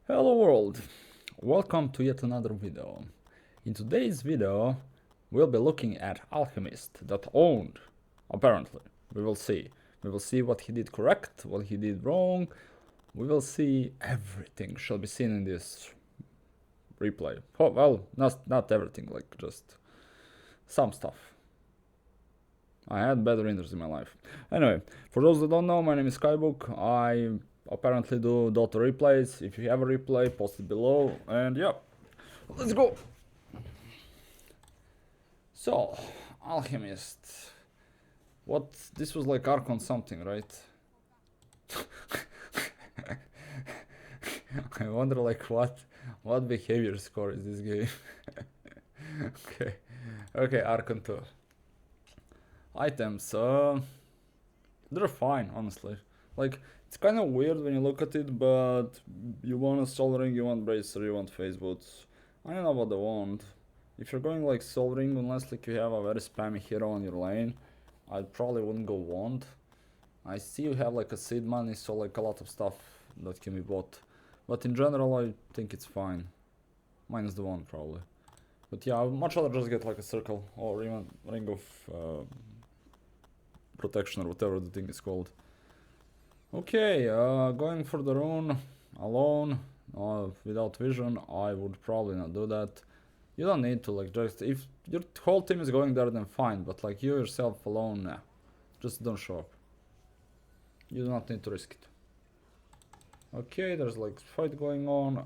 Hello world, welcome to yet another video. In today's video, we'll be looking at Alchemist that owned, apparently. We will see. We will see what he did correct, what he did wrong. We will see everything shall be seen in this replay. Oh, well, not everything, like just some stuff. I had better readers in my life. Anyway, for those that don't know, my name is Skybook. I apparently do Dota replays. If you have a replay, post it below. And yeah, let's go. So, Alchemist. What? This was like Archon something, right? I wonder like what behavior score is this game? Okay, Archon 2. Items, they're fine, honestly. Like, it's kind of weird when you look at it, but you want a soul ring, you want bracer, you want phase boots. I don't know what they want. If you're going like soul ring, unless like you have a very spammy hero on your lane, I probably wouldn't go wand. I see you have like a seed money, so like a lot of stuff that can be bought. But in general, I think it's fine. Minus the wand, probably. But yeah, I'd much rather just get like a circle or even ring of protection or whatever the thing is called. Okay, going for the rune alone, without vision, I would probably not do that. You don't need to, like, just, if your whole team is going there, then fine, but like you yourself alone, nah, just don't show up. You do not need to risk it. Okay, there's like fight going on,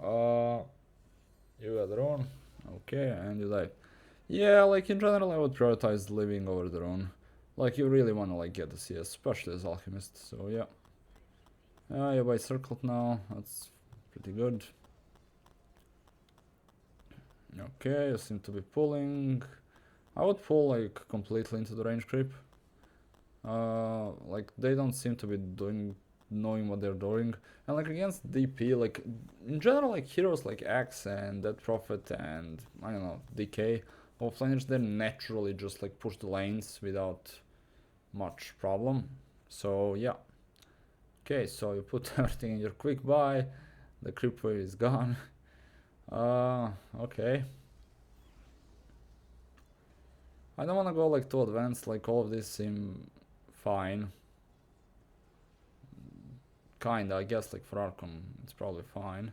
you got the rune, okay, and you die. Yeah, like in general I would prioritize living over the rune. Like, you really want to like get the CS, especially as Alchemist, so yeah. You're by circled now, that's pretty good. Okay, you seem to be pulling. I would pull like completely into the range creep. Like, they don't seem to be knowing what they're doing. And like against DP, like in general, like heroes like Axe and Dead Prophet and I don't know, DK, offlaners, they naturally just like push the lanes without much problem. So yeah. Okay, so you put everything in your quick buy, the creep wave is gone. Okay. I don't want to go like too advanced, like all of this seem fine. Kinda, I guess, like for Archon, it's probably fine.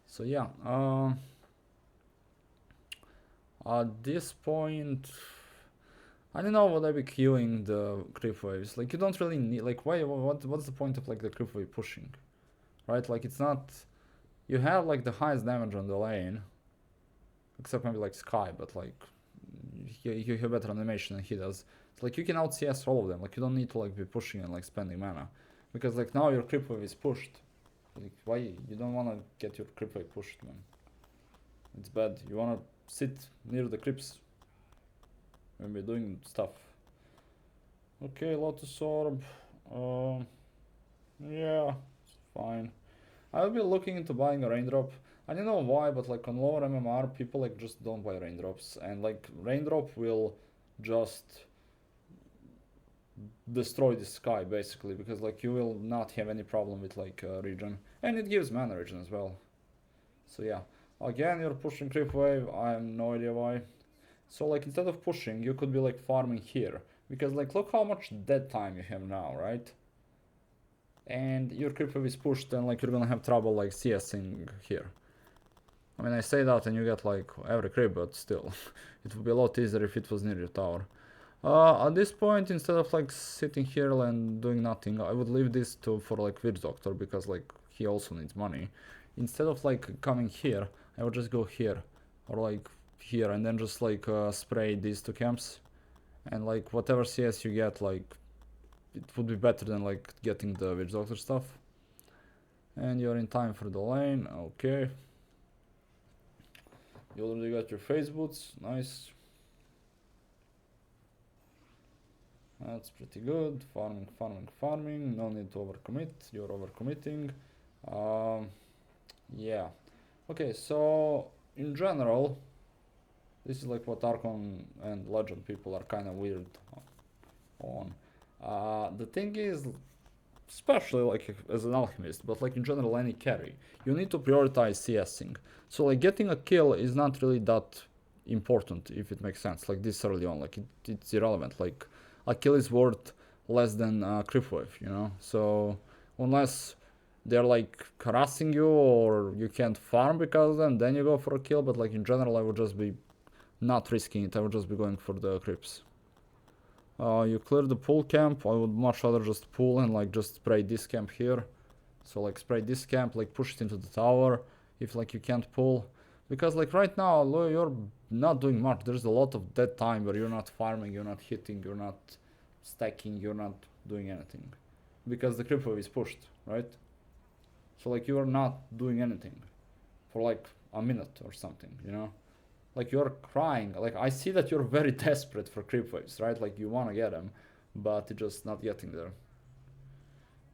So yeah, at this point, I don't know, would I be queuing the creep waves? Like, you don't really need, like, what's the point of like the creep wave pushing? Right, like it's not, you have like the highest damage on the lane, except maybe like Sky, but like, you have better animation than he does. So, like, you can out CS all of them, like you don't need to like be pushing and like spending mana. Because like now your creep wave is pushed. Like, why you don't wanna get your creep wave pushed, man? It's bad. You wanna sit near the creeps when we're doing stuff. Okay, Lotus Orb. Yeah, it's fine. I'll be looking into buying a raindrop. I don't know why, but like on lower MMR, people like just don't buy raindrops, and like raindrop will just destroy the sky basically, because like you will not have any problem with like regen, and it gives mana regen as well. So yeah, again you're pushing creep wave. I have no idea why. So like instead of pushing, you could be like farming here, because like look how much dead time you have now, right? And your creep wave is pushed, and like you're gonna have trouble like CSing here. I mean, I say that and you get like every creep, but still, it would be a lot easier if it was near your tower. At this point, instead of like sitting here and doing nothing, I would leave this for like Witch Doctor, because like he also needs money. Instead of like coming here, I would just go here or like here, and then just like spray these two camps, and like whatever CS you get, like it would be better than like getting the Witch Doctor stuff. And you're in time for the lane, okay. You already got your phase boots, nice. That's pretty good. Farming, farming, farming. No need to overcommit. You're overcommitting. Yeah. Okay, so in general, this is like what Archon and Legend people are kind of weird on. The thing is, especially like as an alchemist, but like in general any carry, you need to prioritize CSing. So like getting a kill is not really that important, if it makes sense, like this early on. Like it's irrelevant. Like a kill is worth less than a creep wave, you know. So unless they're like harassing you or you can't farm because of them, then you go for a kill. But like in general, I would just be not risking it. I would just be going for the creeps. You clear the pool camp. I would much rather just pull and like just spray this camp here. So like spray this camp, like push it into the tower if like you can't pull. Because like right now you're not doing much. There's a lot of dead time where you're not farming, you're not hitting, you're not stacking, you're not doing anything. Because the creep wave is pushed, right? So like you are not doing anything for like a minute or something, you know? Like you're crying. Like I see that you're very desperate for creep waves, right? Like you want to get them, but you're just not getting there.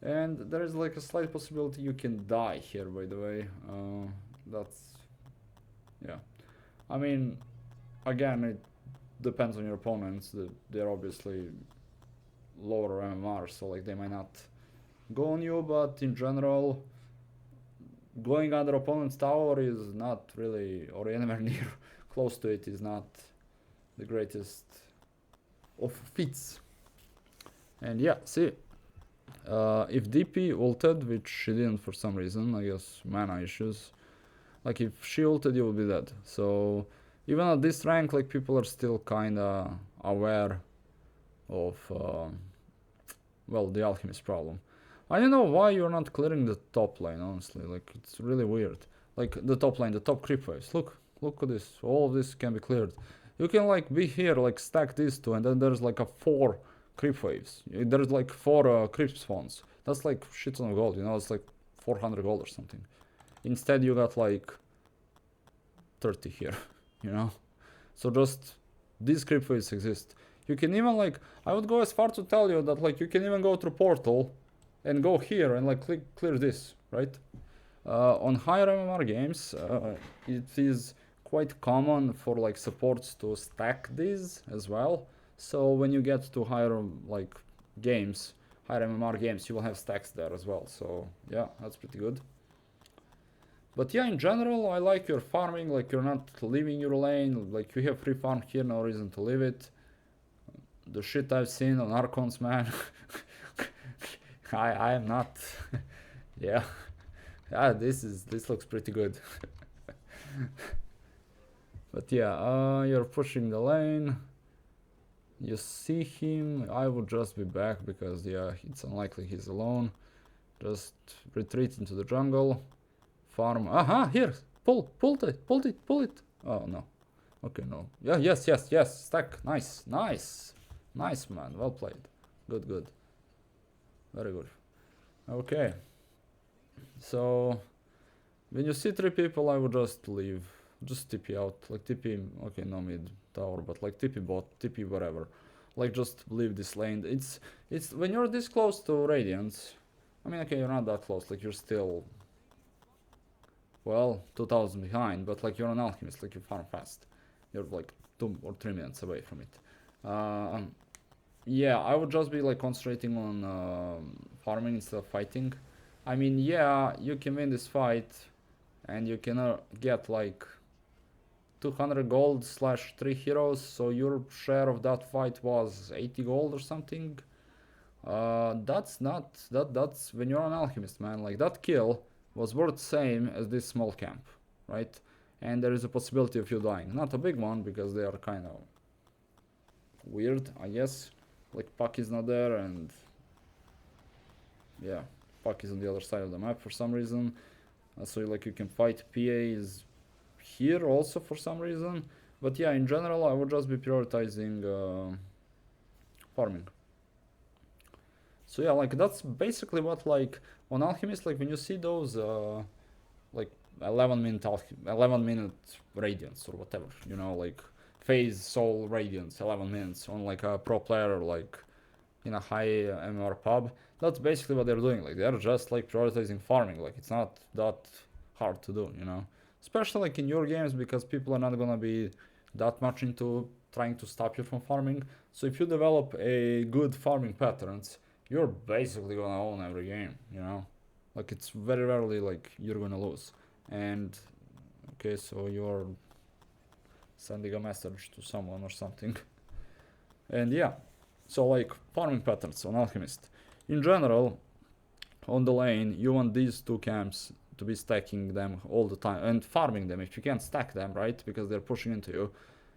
And there is like a slight possibility you can die here, by the way. That's, yeah. I mean, again, it depends on your opponents. They're obviously lower MMR, so like they might not go on you, but in general, going under opponent's tower is not really, or anywhere near close to it, is not the greatest of feats. And yeah, see, if DP ulted, which she didn't for some reason, I guess mana issues, like if she ulted, you would be dead. So even at this rank, like people are still kinda aware of, well, the Alchemist problem. I don't know why you're not clearing the top lane, honestly. Like, it's really weird. Like, the top lane, the top creep waves. Look at this. All of this can be cleared. You can, like, be here, like, stack these two, and then there's, like, a 4 creep waves. There's, like, 4 creep spawns. That's, like, shit ton of gold, you know? It's, like, 400 gold or something. Instead, you got, like, 30 here, you know? So just, these creep waves exist. You can even, like, I would go as far to tell you that, like, you can even go through portal and go here and like clear this, right? On higher MMR games, it is quite common for like supports to stack these as well. So when you get to higher like games, higher MMR games, you will have stacks there as well. So yeah, that's pretty good. But yeah, in general, I like your farming, like you're not leaving your lane, like you have free farm here, no reason to leave it. The shit I've seen on Archons, man. I am not. Yeah. This looks pretty good. But yeah, you're pushing the lane. You see him. I would just be back because yeah, it's unlikely he's alone. Just retreat into the jungle. Farm. Aha, here. Pull it. Oh no. Okay, no. Yeah, yes. Stack. Nice, man. Well played. Good. Very good. Okay. So, when you see 3 people, I would just leave. Just TP out. Like TP, okay, no mid tower, but like TP bot, TP whatever. Like just leave this lane. It's when you're this close to Radiance. I mean, okay, you're not that close. Like you're still, well, 2000 behind, but like you're an alchemist. Like you farm fast. You're like 2 or 3 minutes away from it. Yeah, I would just be like concentrating on farming instead of fighting. I mean, yeah, you can win this fight and you can get like 200 gold / 3 heroes, so your share of that fight was 80 gold or something. That's when you're an alchemist, man. Like that kill was worth the same as this small camp, right? And there is a possibility of you dying. Not a big one because they are kind of weird, I guess. Like Puck is not there, and yeah, Puck is on the other side of the map for some reason. So like you can fight PAs here also for some reason. But yeah, in general, I would just be prioritizing farming. So yeah, like that's basically what like on Alchemist, like when you see those like 11-minute radiance or whatever, you know, like phase soul radiance 11 minutes on like a pro player, like in a high MMR pub. That's basically what they're doing. Like they're just like prioritizing farming. Like it's not that hard to do, you know, especially like in your games because people are not gonna be that much into trying to stop you from farming. So if you develop a good farming patterns, you're basically gonna own every game, you know? Like it's very rarely like you're gonna lose. And okay, so you're sending a message to someone or something. And yeah, so like farming patterns on Alchemist. In general, on the lane, you want these two camps to be stacking them all the time and farming them. If you can't stack them, right, because they're pushing into you,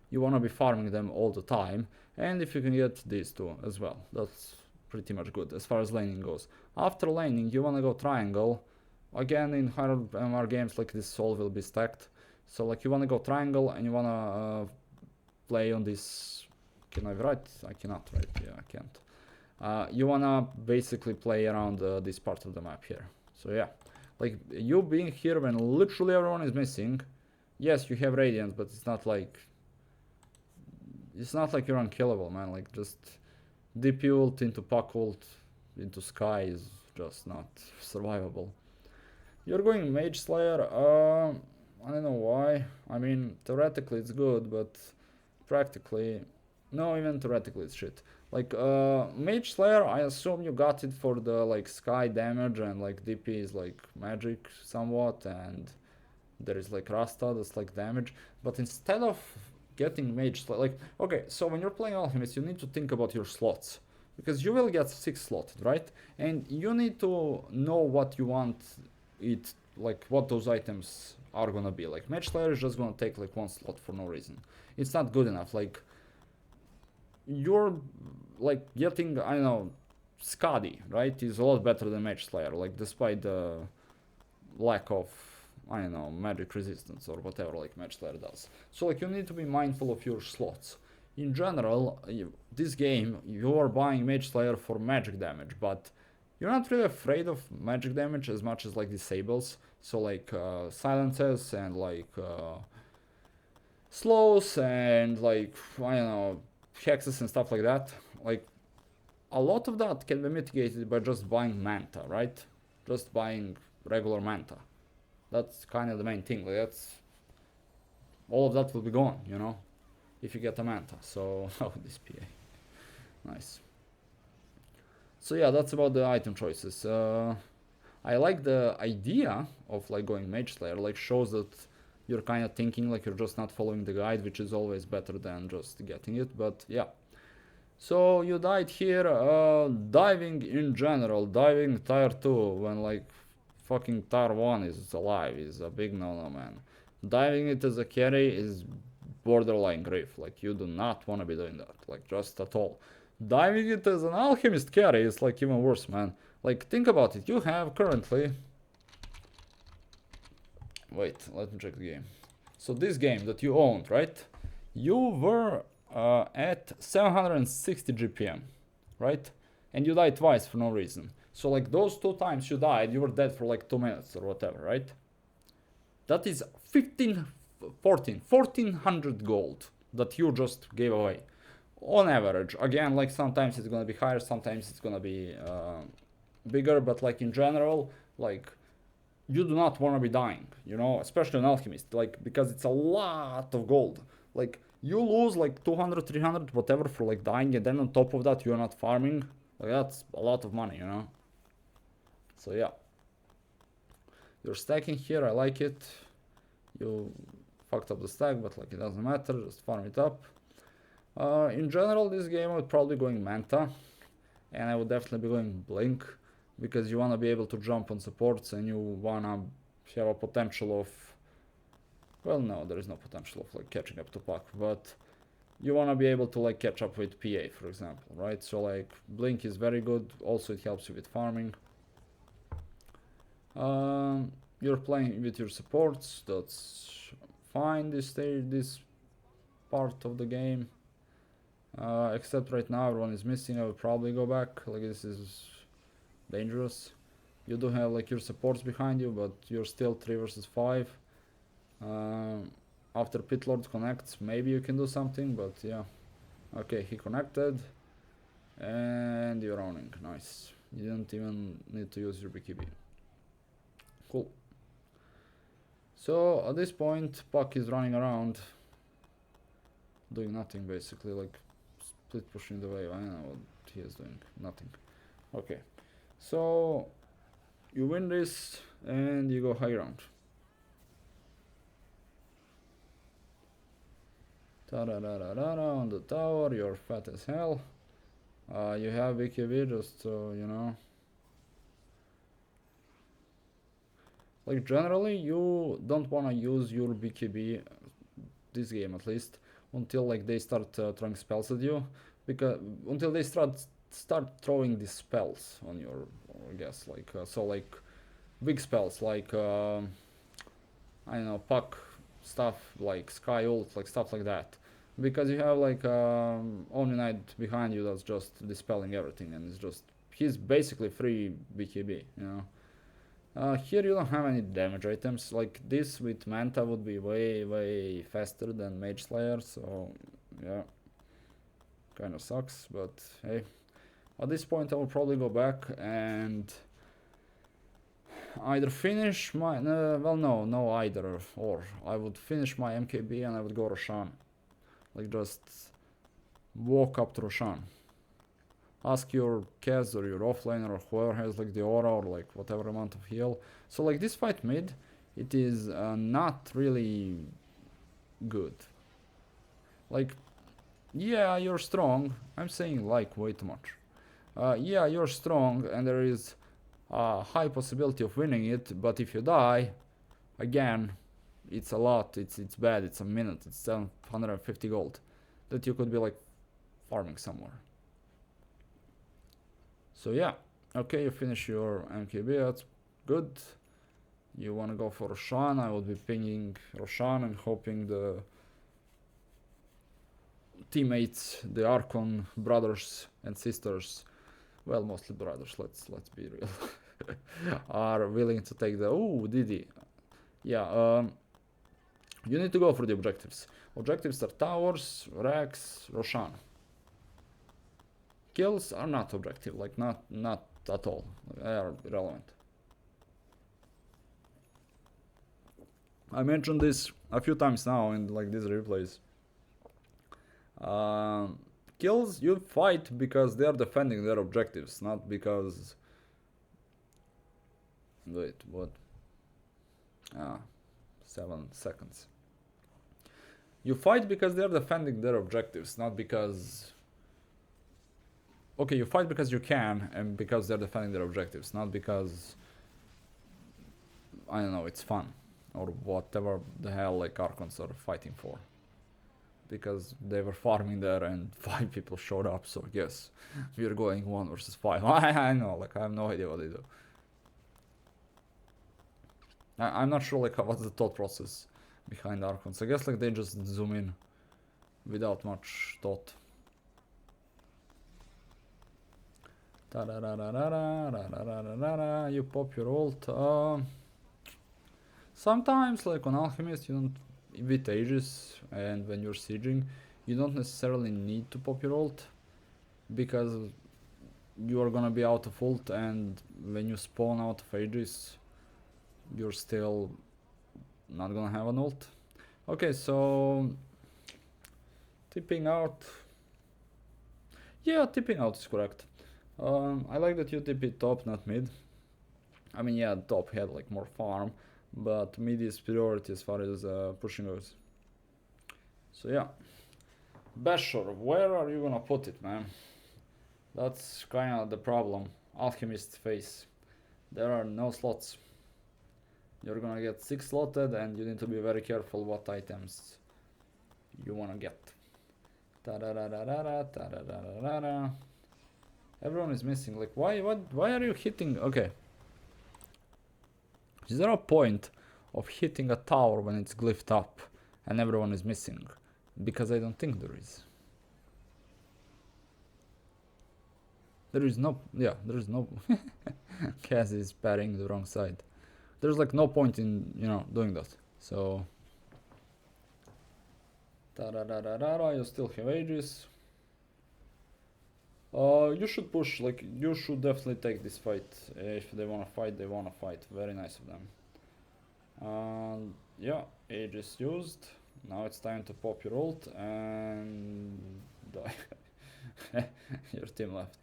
you want to be farming them all the time. And if you can get these two as well, that's pretty much good as far as laning goes. After laning, you want to go triangle. Again, in higher MR games like this, all will be stacked. So like you want to go triangle and you want to play on this. Can I write? I cannot write. Yeah, I can't. You wanna basically play around this part of the map here. So yeah, like you being here when literally everyone is missing. Yes, you have radiant, but it's not like you're unkillable, man. Like just DP ult into Puck ult into Sky is just not survivable. You're going Mage Slayer. I don't know why. I mean, theoretically it's good, but practically, no, even theoretically it's shit. Like Mage Slayer, I assume you got it for the like Sky damage and like DP is like magic somewhat, and there is like Rasta that's like damage. But instead of getting Mage Slayer, like okay, so when you're playing Alchemist, you need to think about your slots because you will get 6 slotted, right? And you need to know what you want it, like what those items are gonna be. Like Mage Slayer is just gonna take like 1 slot for no reason. It's not good enough. Like you're like getting, I don't know, Skadi, right, is a lot better than Mage Slayer, like despite the lack of, I don't know, magic resistance or whatever like Mage Slayer does. So like you need to be mindful of your slots. In general, this game, you are buying Mage Slayer for magic damage, but you're not really afraid of magic damage as much as like disables. So like silences and like slows and like, I don't know, hexes and stuff like that. Like a lot of that can be mitigated by just buying Manta, right? Just buying regular Manta. That's kind of the main thing. Like that's all of that will be gone, you know, if you get a Manta. So oh, this PA, nice. So yeah, that's about the item choices. I like the idea of like going Mage Slayer. Like shows that you're kind of thinking, like you're just not following the guide, which is always better than just getting it. But yeah. So you died here. Diving in general, diving tier 2 when like fucking tier 1 is alive is a big no-no, man. Diving it as a carry is borderline grief. Like you do not want to be doing that, like just at all. Diving it as an Alchemist carry is like even worse, man. Like think about it. You have currently, wait, let me check the game. So this game that you owned, right? You were at 760 GPM, right? And you died twice for no reason. So like those 2 times you died, you were dead for like 2 minutes or whatever, right? That is 1400 gold that you just gave away. On average, again, like sometimes it's gonna be higher, sometimes it's gonna be bigger, but like in general, like you do not want to be dying, you know, especially an Alchemist, like because it's a lot of gold. Like you lose like 200, 300, whatever for like dying, and then on top of that you're not farming. Like that's a lot of money, you know. So yeah, you're stacking here. I like it. You fucked up the stack, but like it doesn't matter. Just farm it up. In general, this game I would probably be going Manta, and I would definitely be going Blink, because you want to be able to jump on supports and you want to have a potential of, well, no, there is no potential of like catching up to Puck, but you want to be able to like catch up with PA, for example, right? So like Blink is very good. Also it helps you with farming. You're playing with your supports, that's fine this part of the game. Except right now everyone is missing. I will probably go back. Like this is dangerous. You do have like your supports behind you, but you're still 3 versus 5. After Pit Lord connects, maybe you can do something, but yeah. Okay, he connected. And you're owning. Nice. You didn't even need to use your BKB. Cool. So at this point, Puck is running around doing nothing basically, like split pushing the wave. I don't know what he is doing. Nothing. Okay, so you win this and you go high ground. Ta-da-da-da-da-da on the tower, you're fat as hell. You have BKB just to, you know. Like generally you don't wanna use your BKB, this game at least, until like they start throwing spells at you. Because until they start throwing these spells on your, I guess, like, so like big spells like, I don't know, puck stuff like Sky Ult, like stuff like that. Because you have like Omni Knight behind you that's just dispelling everything, and it's just, he's basically free BKB, you know. Here you don't have any damage items, like this with Manta would be way faster than Mage Slayer, so yeah, kinda sucks, but hey. At this point I will probably go back and either finish my, well no either or. I would finish my MKB and I would go Roshan. Like just walk up to Roshan. Ask your Kaz or your offlaner or whoever has like the aura or like whatever amount of heal. So like this fight mid, it is not really good. Like, yeah, you're strong. I'm saying like way too much. Yeah, you're strong and there is a high possibility of winning it, but if you die, again, it's a lot, it's bad, it's a minute, it's 750 gold that you could be like farming somewhere. So yeah, okay, you finish your MKB, that's good. You wanna go for Roshan, I would be pinging Roshan and hoping the teammates, the Archon brothers and sisters, well, mostly brothers, let's be real, are willing to take the, oh, Didi. Yeah, you need to go for the objectives. Objectives are towers, racks, Roshan. Kills are not objective, like not at all. They are irrelevant. I mentioned this a few times now in like these replays. Kills you fight because they are defending their objectives, not because. Wait, what? 7 seconds. You fight because they are defending their objectives, not because. Okay, you fight because you can and because they're defending their objectives, not because, I don't know, it's fun or whatever the hell like Archons are fighting for. Because they were farming there and 5 people showed up, so yes, we're going 1 versus 5. I know, like I have no idea what they do. I'm not sure like what's the thought process behind Archons. I guess like they just zoom in without much thought. You pop your ult. Sometimes like on Alchemist you don't, with Aegis and when you're sieging, you don't necessarily need to pop your ult because you are gonna be out of ult, and when you spawn out of Aegis you're still not gonna have an ult. Okay, so tipping out, yeah, tipping out is correct. I like that you tip it top, not mid. I mean, yeah, top had like more farm, but mid is priority as far as pushing goes. So yeah, Bashor, where are you gonna put it, man? That's kinda the problem. Alchemist face. There are no slots. You're gonna get 6 slotted and you need to be very careful what items you wanna get. Ta-da-da-da-da-da, ta-da-da-da-da-da. Everyone is missing. Like, why are you hitting? Okay. Is there a point of hitting a tower when it's glyphed up and everyone is missing? Because I don't think there is. There is no, yeah, there is no. Kaz is parrying the wrong side. There's like no point in, you know, doing that. So. Ta-da-da-da-da-da, you still have Aegis. You should push, like, you should definitely take this fight. If they wanna fight, they wanna fight. Very nice of them. Yeah, Aegis used. Now it's time to pop your ult and die. Your team left.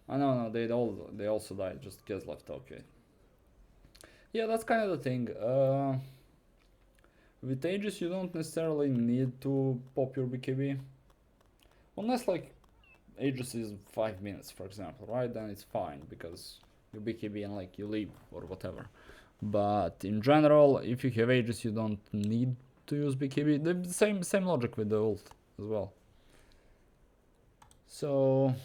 Oh no, they also died. Just guess left. Okay. Yeah, that's kind of the thing. With Aegis, you don't necessarily need to pop your BKB, unless like Aegis is 5 minutes, for example, right? Then it's fine because you BKB and like you leave or whatever. But in general, if you have Aegis, you don't need to use BKB. The same logic with the ult as well. So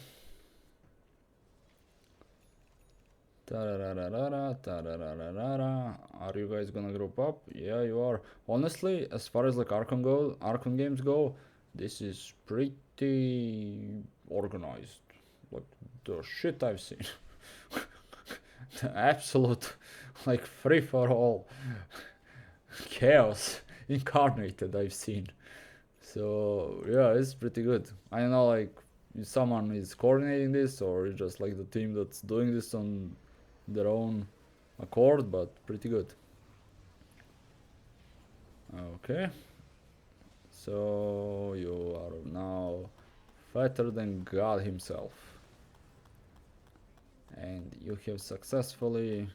are you guys gonna group up? Yeah, you are. Honestly, as far as like Archon games go, this is pretty organized. Like the shit I've seen. The absolute like free for all chaos incarnated I've seen. So yeah, it's pretty good. I don't know like if someone is coordinating this or it's just like the team that's doing this on their own accord, but pretty good. Okay, so you are now fatter than God himself, and you have successfully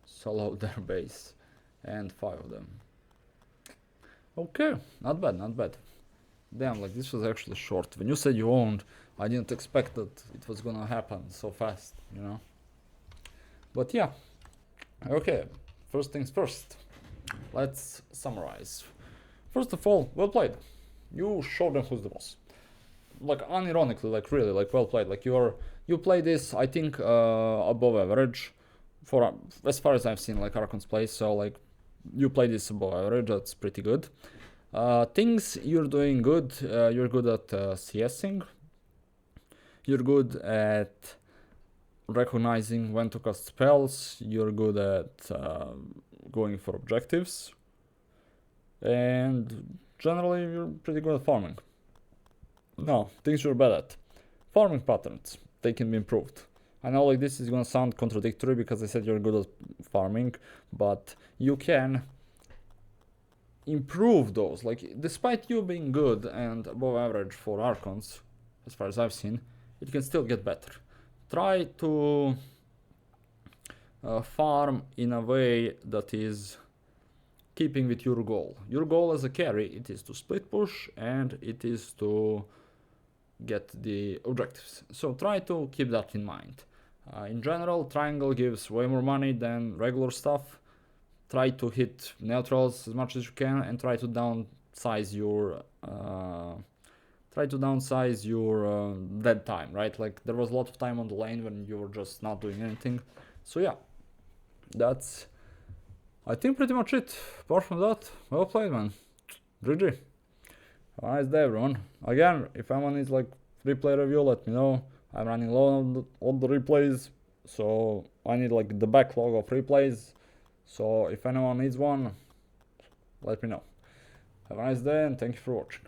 soloed their base, and 5 of them. Okay, not bad, not bad. Damn, like this was actually short. When you said you owned, I didn't expect that it was gonna happen so fast, you know? But yeah, okay, first things first. Let's summarize. First of all, well played. You showed them who's the boss. Like unironically, like really, like well played. Like you play this, I think, above average, for as far as I've seen like Archon's play. So like you play this above average. That's pretty good. Things you're doing good. You're good at CSing. You're good at recognizing when to cast spells. You're good at going for objectives, and generally you're pretty good at farming. No, things you're bad at. Farming patterns, they can be improved. I know like this is gonna sound contradictory because I said you're good at farming, but you can improve those. Like despite you being good and above average for Archons, as far as I've seen, it can still get better. Try to farm in a way that is keeping with your goal. Your goal as a carry, it is to split push and it is to get the objectives. So try to keep that in mind. In general, triangle gives way more money than regular stuff. Try to hit neutrals as much as you can and try to downsize your dead time, right? Like there was a lot of time on the lane when you were just not doing anything. So yeah, that's I think pretty much it. Apart from that, well played, man. GG. Have a nice day, everyone. Again, if anyone needs like replay review, let me know. I'm running low on the replays, so I need like the backlog of replays. So if anyone needs one, let me know. Have a nice day and thank you for watching.